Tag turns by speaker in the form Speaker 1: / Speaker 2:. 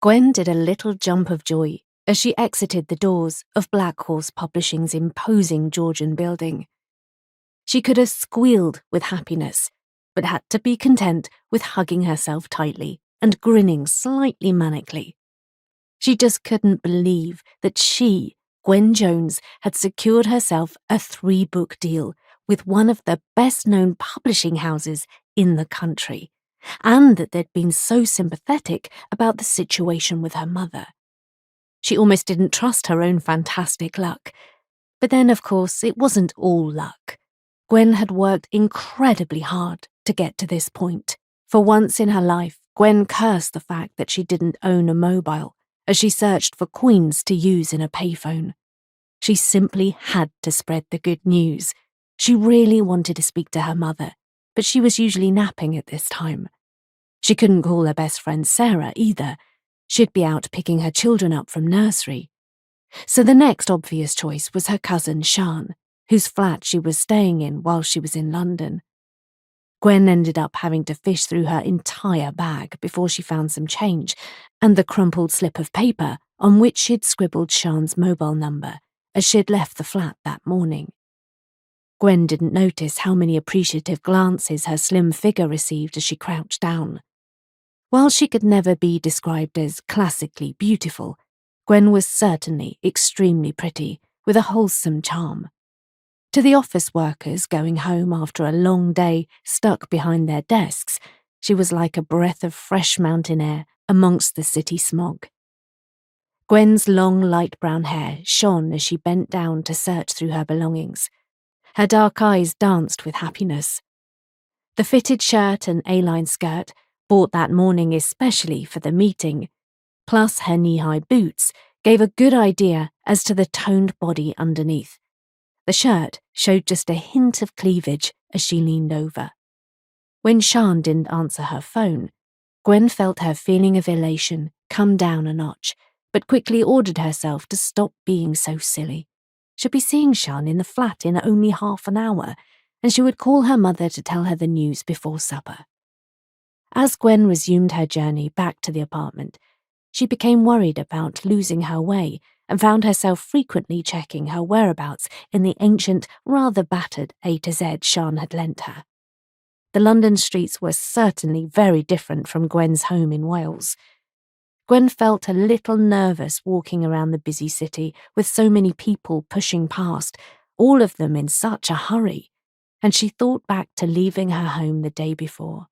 Speaker 1: Gwen did a little jump of joy as she exited the doors of Black Horse Publishing's imposing Georgian building. She could have squealed with happiness, but had to be content with hugging herself tightly and grinning slightly manically. She just couldn't believe that she, Gwen Jones, had secured herself a 3-book deal with one of the best-known publishing houses in the country, and that they'd been so sympathetic about the situation with her mother. She almost didn't trust her own fantastic luck. But then, of course, it wasn't all luck. Gwen had worked incredibly hard to get to this point. For once in her life, Gwen cursed the fact that she didn't own a mobile as she searched for coins to use in a payphone. She simply had to spread the good news. She really wanted to speak to her mother, but she was usually napping at this time. She couldn't call her best friend Sarah either. She'd be out picking her children up from nursery. So the next obvious choice was her cousin Sian, whose flat she was staying in while she was in London. Gwen ended up having to fish through her entire bag before she found some change and the crumpled slip of paper on which she'd scribbled Sian's mobile number as she'd left the flat that morning. Gwen didn't notice how many appreciative glances her slim figure received as she crouched down. While she could never be described as classically beautiful, Gwen was certainly extremely pretty, with a wholesome charm. To the office workers going home after a long day stuck behind their desks, she was like a breath of fresh mountain air amongst the city smog. Gwen's long light brown hair shone as she bent down to search through her belongings. Her dark eyes danced with happiness. The fitted shirt and A-line skirt, bought that morning especially for the meeting, plus her knee-high boots, gave a good idea as to the toned body underneath. The shirt showed just a hint of cleavage as she leaned over. When Sian didn't answer her phone, Gwen felt her feeling of elation come down a notch, but quickly ordered herself to stop being so silly. She'd be seeing Sian in the flat in only half an hour, and she would call her mother to tell her the news before supper. As Gwen resumed her journey back to the apartment, she became worried about losing her way and found herself frequently checking her whereabouts in the ancient, rather battered A to Z Sian had lent her. The London streets were certainly very different from Gwen's home in Wales. Gwen felt a little nervous walking around the busy city with so many people pushing past, all of them in such a hurry, and she thought back to leaving her home the day before.